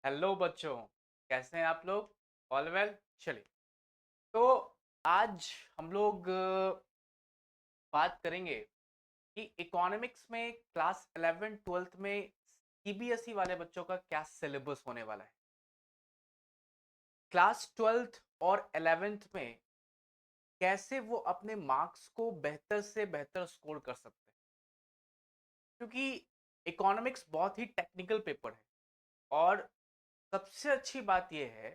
Hello बच्चों, कैसे हैं आप लोग? All well? चलिए, तो आज हम लोग बात करेंगे कि इकोनॉमिक्स में क्लास 11 12th में सीबीएसई वाले बच्चों का क्या सिलेबस होने वाला है। क्लास 12th और 11th में कैसे वो अपने मार्क्स को बेहतर से बेहतर स्कोर कर सकते हैं, क्योंकि इकोनॉमिक्स बहुत ही टेक्निकल पेपर है। और सबसे अच्छी बात यह है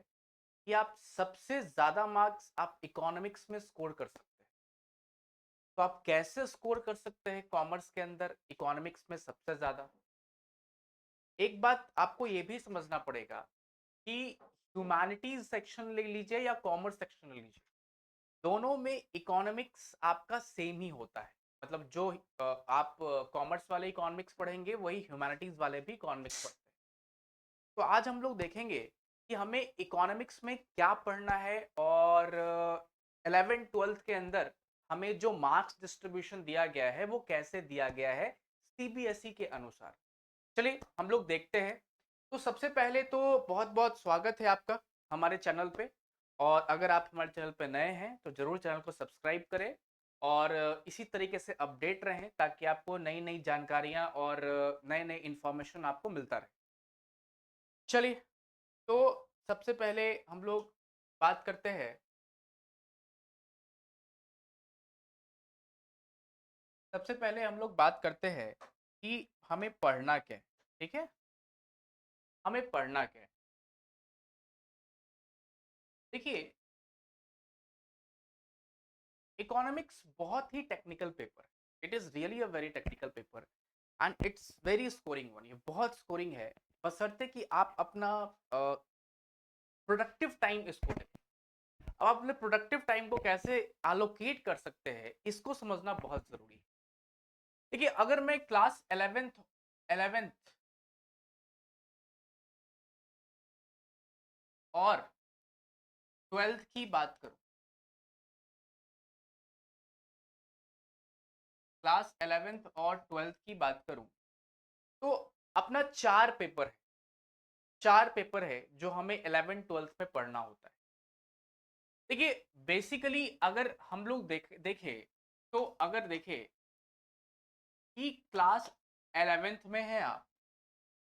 कि आप सबसे ज्यादा मार्क्स आप इकोनॉमिक्स में स्कोर कर सकते हैं। तो आप कैसे स्कोर कर सकते हैं कॉमर्स के अंदर इकोनॉमिक्स में सबसे ज्यादा? एक बात आपको यह भी समझना पड़ेगा कि ह्यूमैनिटीज सेक्शन ले लीजिए या कॉमर्स सेक्शन ले लीजिए, दोनों में इकोनॉमिक्स आपका सेम ही होता है। मतलब जो आप कॉमर्स वाले इकोनॉमिक्स पढ़ेंगे वही ह्यूमैनिटीज वाले भी इकोनॉमिक्स पढ़ते हैं। तो आज हम लोग देखेंगे कि हमें इकोनॉमिक्स में क्या पढ़ना है और 11 12th के अंदर हमें जो मार्क्स डिस्ट्रीब्यूशन दिया गया है वो कैसे दिया गया है सीबीएसई के अनुसार। चलिए हम लोग देखते हैं। तो सबसे पहले तो बहुत बहुत स्वागत है आपका हमारे चैनल पे। और अगर आप हमारे चैनल पे नए हैं तो जरूर चैनल को सब्सक्राइब करें और इसी तरीके से अपडेट रहें ताकि आपको नई नई जानकारियां और नए नए इंफॉर्मेशन आपको मिलता रहे। चलिए, तो सबसे पहले हम लोग बात करते हैं। सबसे पहले हम लोग बात करते हैं कि हमें पढ़ना क्या है। ठीक है, हमें पढ़ना क्या है। देखिए, इकोनॉमिक्स बहुत ही टेक्निकल पेपर है। It is really a very technical paper and it's very scoring one. ये बहुत स्कोरिंग है, बशर्ते कि आप अपना प्रोडक्टिव टाइम इसको दें। अब आप अपने प्रोडक्टिव टाइम को कैसे एलोकेट कर सकते हैं इसको समझना बहुत जरूरी है। देखिए, अगर मैं क्लास 11th और 12th की बात करूं, क्लास 11th और 12th की बात करूं, तो अपना चार पेपर है जो हमें 11 12th में पढ़ना होता है। देखिए, बेसिकली अगर हम लोग देखें तो अगर देखें कि क्लास 11th में है आप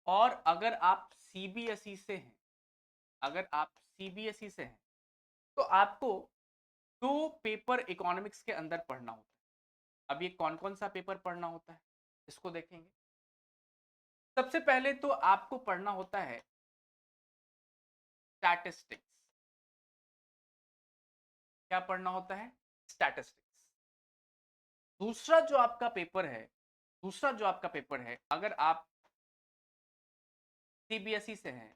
और अगर आप सीबीएसई से हैं तो आपको दो पेपर इकोनॉमिक्स के अंदर पढ़ना होता है। अब ये कौन कौन सा पेपर पढ़ना होता है इसको देखेंगे। सबसे पहले तो आपको पढ़ना होता है स्टैटिस्टिक्स। क्या पढ़ना होता है? स्टैटिस्टिक्स। दूसरा जो आपका पेपर है दूसरा जो आपका पेपर है, अगर आप सीबीएसई से हैं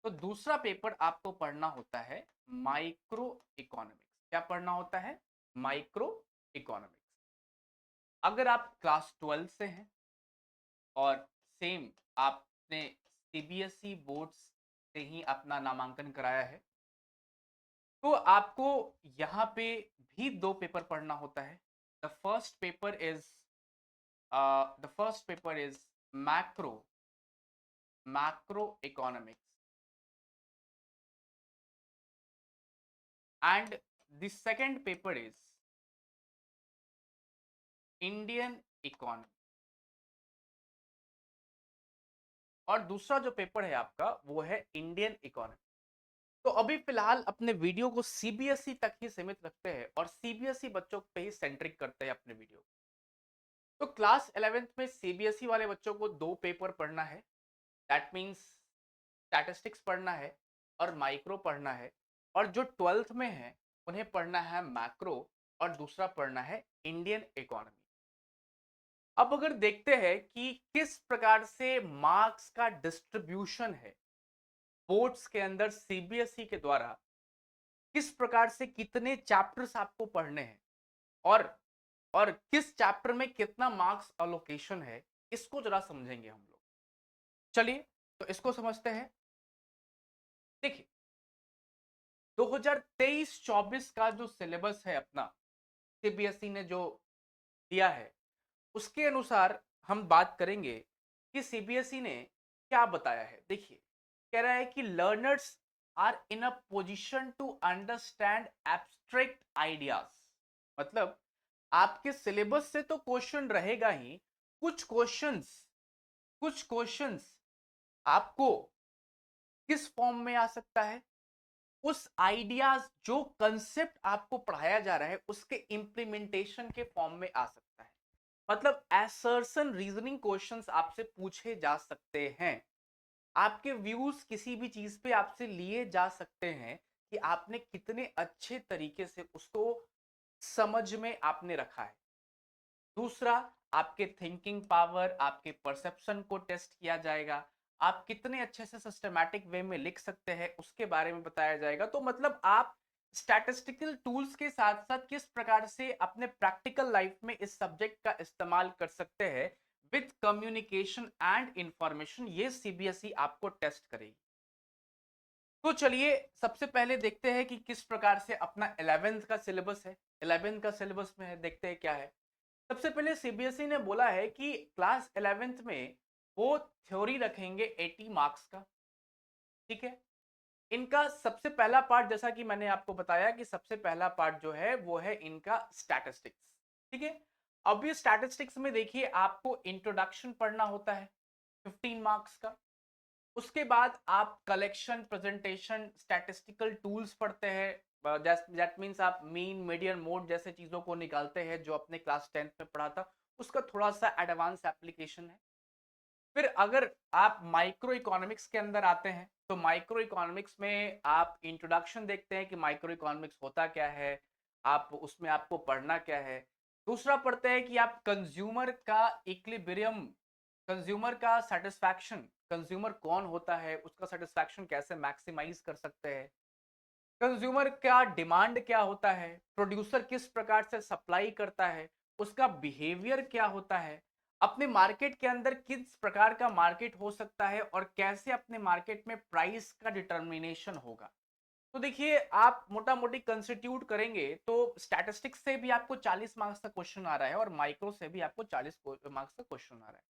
तो दूसरा पेपर आपको पढ़ना होता है माइक्रो इकोनॉमिक्स। क्या पढ़ना होता है? Micro economics. अगर आप क्लास 12 से हैं और सेम आपने सीबीएसई बोर्ड से ही अपना नामांकन कराया है तो आपको यहाँ पे भी दो पेपर पढ़ना होता है। The first paper is macro macro economics and the second paper is Indian economy. और दूसरा जो पेपर है आपका वो है इंडियन इकोनॉमी। तो अभी फिलहाल अपने वीडियो को सीबीएसई तक ही सीमित रखते हैं और सीबीएसई बच्चों पे ही सेंट्रिक करते हैं अपने वीडियो। तो क्लास 11th में सीबीएसई वाले बच्चों को दो पेपर पढ़ना है। दैट मीन्स स्टैटिस्टिक्स पढ़ना है और माइक्रो पढ़ना है। और जो 12th में है उन्हें पढ़ना है मैक्रो और दूसरा पढ़ना है इंडियन इकोनॉमी। अब अगर देखते हैं कि किस प्रकार से मार्क्स का डिस्ट्रीब्यूशन है बोर्ड्स के अंदर सीबीएसई के द्वारा, किस प्रकार से कितने चैप्टर्स आपको पढ़ने हैं और किस चैप्टर में कितना मार्क्स अलोकेशन है, इसको जरा समझेंगे हम लोग। चलिए, तो इसको समझते हैं। देखिए, 2023-24 का जो सिलेबस है अपना, सीबीएसई ने जो दिया है उसके अनुसार हम बात करेंगे कि सीबीएसई ने क्या बताया है। देखिए, कह रहा है कि learners are in a position to understand abstract ideas. मतलब आपके सिलेबस से तो क्वेश्चन रहेगा ही, कुछ क्वेश्चंस कुछ क्वेश्चंस आपको किस फॉर्म में आ सकता है, उस आइडियाज जो कंसेप्ट आपको पढ़ाया जा रहा है उसके इंप्लीमेंटेशन के फॉर्म में आ सकता है। मतलब असर्शन रीजनिंग क्वेश्चंस आपसे पूछे जा सकते हैं, आपके व्यूज किसी भी चीज पे आपसे लिए जा सकते हैं कि आपने कितने अच्छे तरीके से उसको समझ में आपने रखा है। दूसरा, आपके थिंकिंग पावर, आपके परसेप्शन को टेस्ट किया जाएगा, आप कितने अच्छे से सिस्टमैटिक वे में लिख सकते हैं उसके बारे में बताया जाएगा। तो मतलब आप स्टैटिस्टिकल टूल्स के साथ साथ किस प्रकार से अपने प्रैक्टिकल लाइफ में इस सब्जेक्ट का इस्तेमाल कर सकते हैं विथ कम्युनिकेशन एंड इंफॉर्मेशन, ये सीबीएसई आपको टेस्ट करेगी। तो चलिए सबसे पहले देखते हैं कि किस प्रकार से अपना 11th का सिलेबस है। 11th का सिलेबस में है, देखते हैं क्या है। सबसे पहले सीबीएसई ने बोला है कि क्लास 11th में वो थ्योरी रखेंगे 80 मार्क्स का। ठीक है, इनका सबसे पहला पार्ट, जैसा कि मैंने आपको बताया कि सबसे पहला पार्ट जो है वो है इनका स्टैटिस्टिक्स। ठीक है, अब ये स्टैटिस्टिक्स में देखिए आपको इंट्रोडक्शन पढ़ना होता है 15 मार्क्स का। उसके बाद आप कलेक्शन, प्रेजेंटेशन, स्टैटिस्टिकल टूल्स पढ़ते हैं, दैट मींस आप मीन, मीडियन, मोड जैसे चीजों को निकालते हैं जो अपने क्लास 10th में पढ़ा था, उसका थोड़ा सा एडवांस एप्लीकेशन है। फिर अगर आप माइक्रो इकोनॉमिक्स के अंदर आते हैं तो माइक्रो इकोनॉमिक्स में आप इंट्रोडक्शन देखते हैं कि माइक्रो इकोनॉमिक्स होता क्या है, आप उसमें आपको पढ़ना क्या है। दूसरा पढ़ते हैं कि आप कंज्यूमर का इक्विलिब्रियम, कंज्यूमर का सेटिस्फैक्शन, कंज्यूमर कौन होता है, उसका सेटिस्फैक्शन कैसे मैक्सिमाइज कर सकते हैं, कंज्यूमर का डिमांड क्या होता है, प्रोड्यूसर किस प्रकार से सप्लाई करता है, उसका बिहेवियर क्या होता है, अपने मार्केट के अंदर किस प्रकार का मार्केट हो सकता है और कैसे अपने मार्केट में प्राइस का डिटर्मिनेशन होगा। तो देखिए आप मोटा मोटी कंस्टिट्यूट करेंगे तो स्टैटिस्टिक्स से भी आपको 40 मार्क्स का क्वेश्चन आ रहा है और माइक्रो से भी आपको 40 मार्क्स का क्वेश्चन आ रहा है।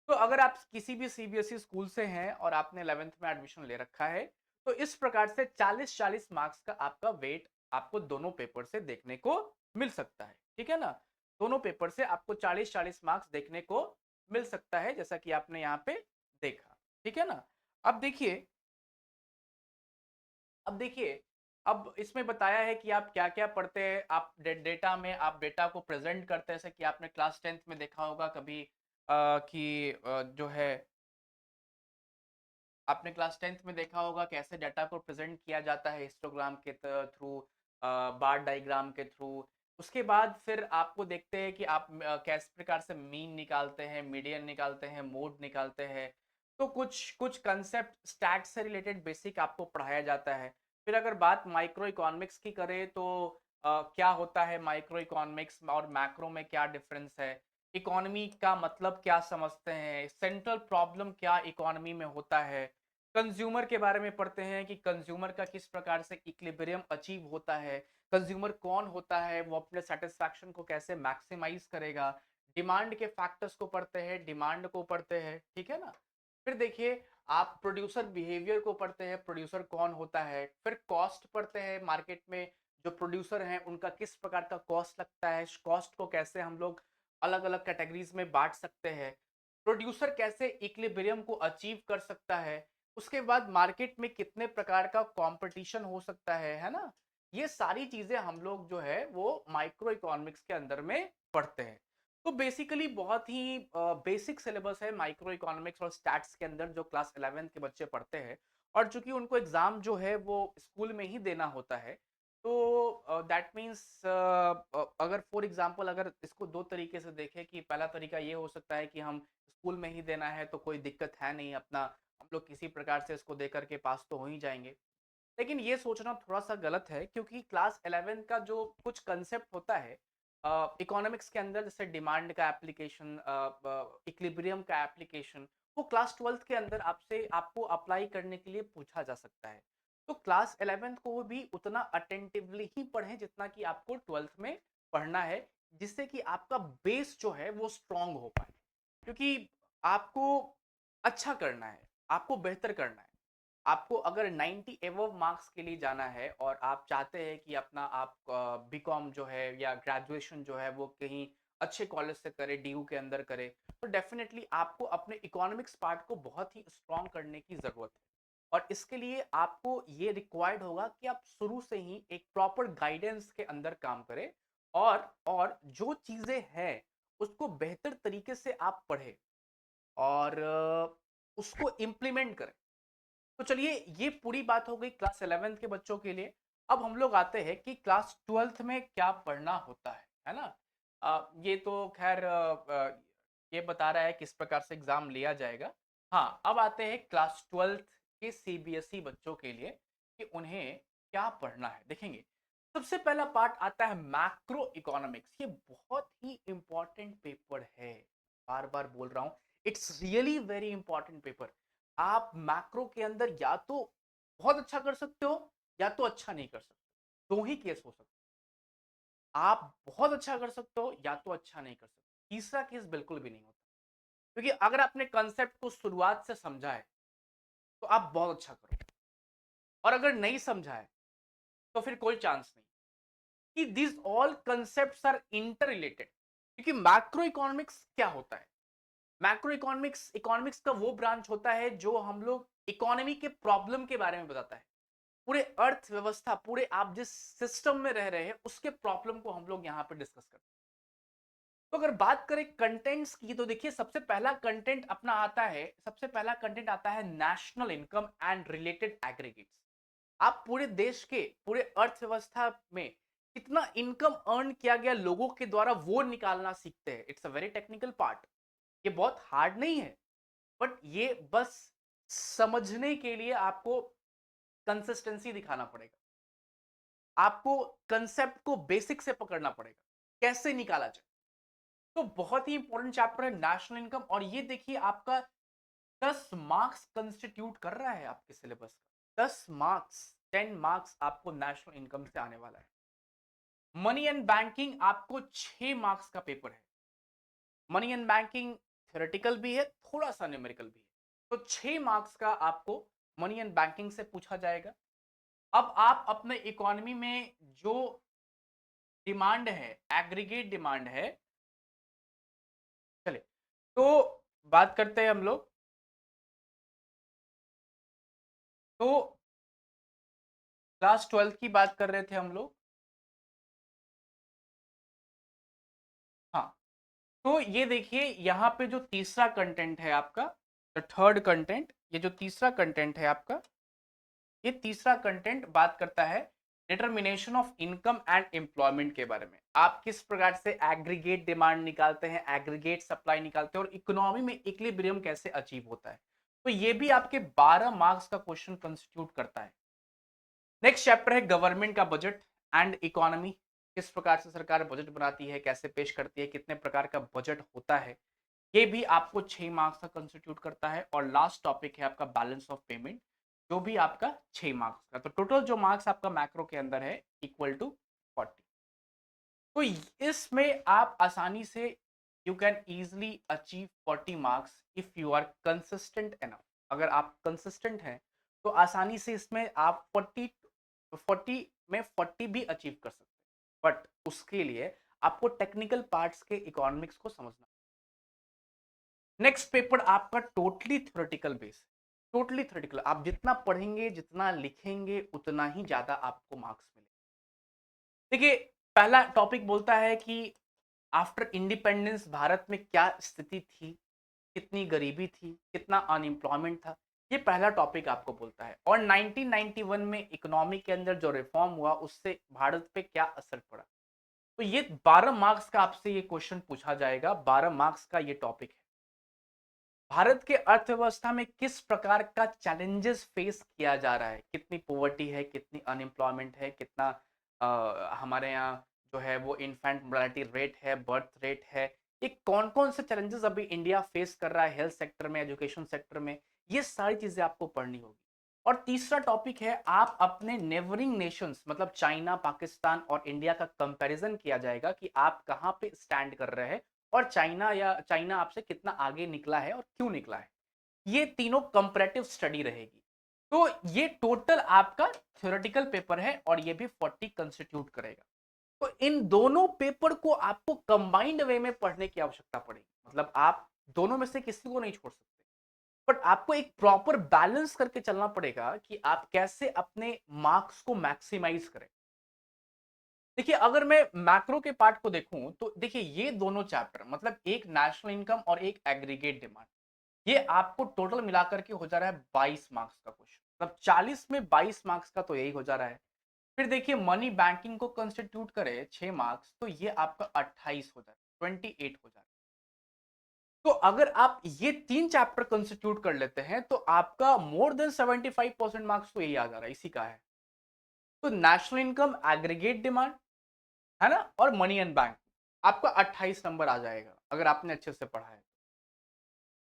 तो अगर आप किसी भी सीबीएसई स्कूल से हैं और आपने 11th में एडमिशन ले रखा है तो इस प्रकार से 40-40 मार्क्स का आपका वेट आपको दोनों पेपर से देखने को मिल सकता है। ठीक है ना, दोनों पेपर से आपको 40-40 मार्क्स देखने को मिल सकता है जैसा कि आपने यहाँ पे देखा। ठीक है ना, अब देखिए अब देखिए अब इसमें बताया है कि आप क्या क्या पढ़ते हैं। आप डेटा में आप डेटा को प्रेजेंट करते हैं, जैसे कि आपने क्लास 10th में देखा होगा कभी कि जो है आपने क्लास 10th में देखा होगा कैसे डाटा को प्रेजेंट किया जाता है हिस्टोग्राम के थ्रू, बार डायग्राम के थ्रू। उसके बाद फिर आपको देखते हैं कि आप किस प्रकार से मीन निकालते हैं, मीडियन निकालते हैं, मोड निकालते हैं। तो कुछ कुछ कंसेप्ट स्टैट से रिलेटेड बेसिक आपको पढ़ाया जाता है। फिर अगर बात माइक्रो इकोनॉमिक्स की करें तो क्या होता है माइक्रो इकोनॉमिक्स और मैक्रो में क्या डिफरेंस है, इकोनॉमी का मतलब क्या समझते हैं, सेंट्रल प्रॉब्लम क्या इकोनॉमी में होता है। कंज्यूमर के बारे में पढ़ते हैं कि कंज्यूमर का किस प्रकार से इक्विलिब्रियम अचीव होता है, कंज्यूमर कौन होता है, वो अपने सेटिस्फैक्शन को कैसे मैक्सिमाइज करेगा। डिमांड के फैक्टर्स को पढ़ते हैं, डिमांड को पढ़ते हैं। ठीक है ना, फिर देखिए आप प्रोड्यूसर बिहेवियर को पढ़ते हैं, प्रोड्यूसर कौन होता है। फिर कॉस्ट पढ़ते हैं, मार्केट में जो प्रोड्यूसर हैं उनका किस प्रकार का कॉस्ट लगता है, कॉस्ट को कैसे हम लोग अलग अलग कैटेगरीज में बांट सकते हैं, प्रोड्यूसर कैसे इक्विलिब्रियम को अचीव कर सकता है। उसके बाद मार्केट में कितने प्रकार का कंपटीशन हो सकता है ना। ये सारी चीजें हम लोग जो है वो माइक्रो इकोनॉमिक्स के अंदर में पढ़ते हैं। तो बेसिकली बहुत ही बेसिक सिलेबस है माइक्रो इकोनॉमिक्स और स्टैट्स के अंदर जो क्लास 11th के बच्चे पढ़ते हैं। और चूंकि उनको एग्जाम जो है वो स्कूल में ही देना होता है तो दैट मीन्स अगर फॉर एग्जांपल अगर इसको दो तरीके से देखें कि पहला तरीका ये हो सकता है कि हम स्कूल में ही देना है तो कोई दिक्कत है नहीं, अपना हम लोग किसी प्रकार से इसको दे करके पास तो हो ही जाएंगे। लेकिन ये सोचना थोड़ा सा गलत है क्योंकि क्लास 11 का जो कुछ कंसेप्ट होता है इकोनॉमिक्स के अंदर, जैसे डिमांड का एप्लीकेशन, इक्विलिब्रियम का एप्लीकेशन, वो क्लास 12th के अंदर आपसे आपको अप्लाई करने के लिए पूछा जा सकता है। तो क्लास 11th को वो भी उतना अटेंटिवली ही पढ़ें जितना कि आपको 12th में पढ़ना है, जिससे कि आपका बेस जो है वो स्ट्रांग हो पाए। क्योंकि आपको अच्छा करना है, आपको बेहतर करना है, आपको अगर 90 एबव मार्क्स के लिए जाना है और आप चाहते हैं कि अपना आप बीकॉम जो है या ग्रेजुएशन जो है वो कहीं अच्छे कॉलेज से करें, डीयू के अंदर करें, तो डेफिनेटली आपको अपने इकोनॉमिक्स पार्ट को बहुत ही स्ट्रॉन्ग करने की ज़रूरत है। और इसके लिए आपको ये रिक्वायर्ड होगा कि आप शुरू से ही एक प्रॉपर गाइडेंस के अंदर काम करें और जो चीज़ें हैं उसको बेहतर तरीके से आप पढ़ें और उसको इम्प्लीमेंट करें। तो चलिए, ये पूरी बात हो गई क्लास 11th के बच्चों के लिए। अब हम लोग आते हैं कि क्लास 12th में क्या पढ़ना होता है ना? ये तो खैर ये बता रहा है किस प्रकार से एग्जाम लिया जाएगा। हाँ, अब आते हैं क्लास 12th के सीबीएसई बच्चों के लिए कि उन्हें क्या पढ़ना है। देखेंगे, सबसे पहला पार्ट आता है मैक्रो इकोनॉमिक्स। ये बहुत ही इंपॉर्टेंट पेपर है, बार बार बोल रहा हूं, it's really very important paper. आप मैक्रो के अंदर या तो बहुत अच्छा कर सकते हो या तो अच्छा नहीं कर सकते, दो ही केस हो सकते। आप बहुत अच्छा कर सकते हो या तो अच्छा नहीं कर सकते, तीसरा केस बिल्कुल भी नहीं होता। क्योंकि अगर आपने कंसेप्ट को शुरुआत से समझा है तो आप बहुत अच्छा करोगे, और अगर नहीं समझा है तो फिर कोई चांस नहीं। कि this all concepts are interrelated. क्योंकि मैक्रो इकोनॉमिक्स क्या होता है? मैक्रो इकोनॉमिक्स इकोनॉमिक्स का वो ब्रांच होता है जो हम लोग इकोनॉमी के प्रॉब्लम के बारे में बताता है। पूरे अर्थव्यवस्था, पूरे आप जिस सिस्टम में रह रहे हैं उसके प्रॉब्लम को हम लोग यहाँ पे डिस्कस करते हैं। तो अगर बात करें कंटेंट्स की, तो देखिए सबसे पहला कंटेंट अपना आता है, सबसे पहला कंटेंट आता है national income and related aggregates. आप पूरे देश के, पूरे अर्थव्यवस्था में कितना इनकम अर्न किया गया लोगों के द्वारा, वो निकालना सीखते हैं। It's a very technical part. ये बहुत हार्ड नहीं है, बट ये बस समझने के लिए आपको कंसिस्टेंसी दिखाना पड़ेगा। आपको कंसेप्ट को बेसिक से पकड़ना पड़ेगा, कैसे निकाला जाए। तो बहुत ही इंपॉर्टेंट चैप्टर है नेशनल इनकम। और ये देखिए आपका 10 मार्क्स कंस्टिट्यूट कर रहा है आपके सिलेबस का। 10 मार्क्स, 10 मार्क्स आपको नेशनल इनकम से आने वाला है। मनी एंड बैंकिंग आपको 6 मार्क्स का पेपर है। मनी एंड बैंकिंग थ्योरेटिकल भी है, थोड़ा सा न्यूमेरिकल भी है। तो 6 मार्क्स का आपको मनी एंड बैंकिंग से पूछा जाएगा। अब आप अपने इकोनॉमी में जो डिमांड है, एग्रीगेट डिमांड है, चले तो बात करते हैं हम लोग। तो क्लास 12 की बात कर रहे थे हम लोग। हाँ, तो ये देखिए यहाँ पे जो तीसरा कंटेंट है आपका, द थर्ड कंटेंट, ये जो तीसरा कंटेंट है आपका, ये तीसरा कंटेंट बात करता है determination of income and employment के बारे में। आप किस प्रकार से एग्रीगेट डिमांड निकालते हैं, एग्रीगेट सप्लाई निकालते हैं, और इकोनॉमी में इक्विलिब्रियम कैसे अचीव होता है। तो ये भी आपके 12 मार्क्स का क्वेश्चन कंस्टिट्यूट करता है। नेक्स्ट चैप्टर है गवर्नमेंट का बजट एंड इकोनॉमी। किस प्रकार से सरकार बजट बनाती है, कैसे पेश करती है, कितने प्रकार का बजट होता है, ये भी आपको 6 मार्क्स का कंस्टिट्यूट करता है। और लास्ट टॉपिक है आपका बैलेंस ऑफ पेमेंट, जो भी आपका 6 मार्क्स का। तो टोटल जो मार्क्स आपका मैक्रो के अंदर है इक्वल टू 40। तो इसमें आप आसानी से you can easily achieve 40 marks if you are consistent enough. अगर आप कंसिस्टेंट हैं तो आसानी से इसमें आप 40 में 40 भी अचीव कर सकते हैं। बट उसके लिए आपको टेक्निकल पार्ट्स के इकोनॉमिक्स को समझना। नेक्स्ट पेपर आपका totally theoretical base. Totally theoretical, आप जितना पढ़ेंगे, जितना लिखेंगे, उतना ही ज्यादा आपको मार्क्स मिलेंगे। देखिए, पहला टॉपिक बोलता है कि आफ्टर इंडिपेंडेंस भारत में क्या स्थिति थी, कितनी गरीबी थी, कितना अनएम्प्लॉयमेंट था। ये पहला टॉपिक आपको बोलता है। और 1991 में इकोनॉमी के अंदर जो रिफॉर्म हुआ उससे भारत पे क्या असर पड़ा। तो ये 12 मार्क्स का आपसे ये क्वेश्चन पूछा जाएगा। 12 मार्क्स का ये टॉपिक है। भारत के अर्थव्यवस्था में किस प्रकार का चैलेंजेस फेस किया जा रहा है, कितनी पॉवर्टी है, कितनी अनएम्प्लॉयमेंट है, कितना हमारे यहाँ जो है वो इन्फेंट मोर्टेलिटी रेट है, बर्थ रेट है, ये कौन कौन से चैलेंजेस अभी इंडिया फेस कर रहा है हेल्थ सेक्टर में, एजुकेशन सेक्टर में, ये सारी चीजें आपको पढ़नी होगी। और तीसरा टॉपिक है, आप अपने नेबरिंग नेशंस मतलब चाइना, पाकिस्तान और इंडिया का कंपैरिजन किया जाएगा कि आप कहाँ पे स्टैंड कर रहे हैं, और चाइना आपसे कितना आगे निकला है और क्यों निकला है। ये तीनों कंपैरेटिव स्टडी रहेगी। तो ये टोटल आपका थ्योरेटिकल पेपर है और ये भी 40 कंस्टिट्यूट करेगा। तो इन दोनों पेपर को आपको कंबाइंड वे में पढ़ने की आवश्यकता पड़ेगी, मतलब आप दोनों में से किसी को नहीं छोड़ सकते, बट आपको एक प्रॉपर बैलेंस करके चलना पड़ेगा कि आप कैसे अपने मार्क्स को मैक्सिमाइज करें। देखिए, अगर मैं मैक्रो के पार्ट को देखूं तो देखिए, ये दोनों चैप्टर मतलब एक नेशनल इनकम और एक एग्रीगेट डिमांड, ये आपको टोटल मिलाकर के हो जा रहा है 22 मार्क्स का क्वेश्चन, मतलब 40 में 22 मार्क्स का तो यही हो जा रहा है। फिर देखिए, मनी बैंकिंग को कंस्टिट्यूट करे 6 मार्क्स, तो ये आपका 28 हो जा रहा है, 28 हो जा रहा है। तो अगर आप ये तीन चैप्टर कंस्टिट्यूट कर लेते हैं तो आपका मोर देन 75% मार्क्स तो यही आ जा रहा है, इसी का है। तो नेशनल इनकम, एग्रीगेट डिमांड, है ना, और मनी एंड बैंक, आपका 28 नंबर आ जाएगा अगर आपने अच्छे से पढ़ा है।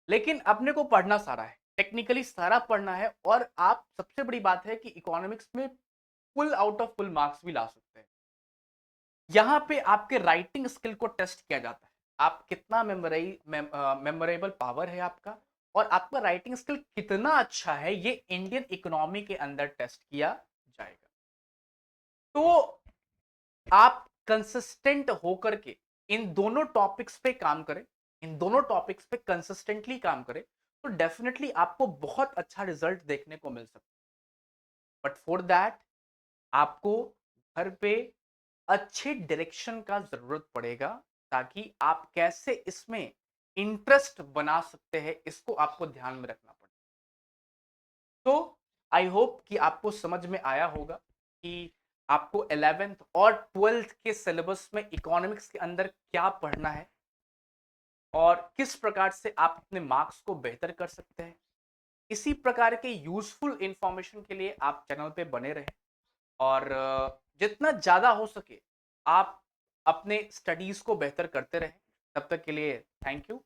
लेकिन अपने को पढ़ना सारा है, टेक्निकली सारा पढ़ना है, और आप सबसे बड़ी बात है कि इकोनॉमिक्स में full out of full marks भी ला सकते हैं। यहाँ पे आपके राइटिंग स्किल को टेस्ट किया जाता है, आप कितना मेमोरेबल पावर है आपका, और आपका राइटिंग स्किल कितना अच्छा है, ये इंडियन इकोनॉमी के अंदर टेस्ट किया जाएगा। तो आप कंसिस्टेंट होकर के इन दोनों टॉपिक्स पे काम करें, इन दोनों टॉपिक्स पे कंसिस्टेंटली काम करें, तो डेफिनेटली आपको बहुत अच्छा रिजल्ट देखने को मिल सकता है। बट फॉर दैट आपको घर पे अच्छे डायरेक्शन का जरूरत पड़ेगा, ताकि आप कैसे इसमें इंटरेस्ट बना सकते हैं, इसको आपको ध्यान में रखना पड़ेगा। तो आई होप कि आपको समझ में आया होगा कि आपको 11th और 12th के सिलेबस में इकोनॉमिक्स के अंदर क्या पढ़ना है और किस प्रकार से आप अपने मार्क्स को बेहतर कर सकते हैं। इसी प्रकार के यूजफुल इंफॉर्मेशन के लिए आप चैनल पे बने रहें, और जितना ज़्यादा हो सके आप अपने स्टडीज़ को बेहतर करते रहें। तब तक के लिए थैंक यू।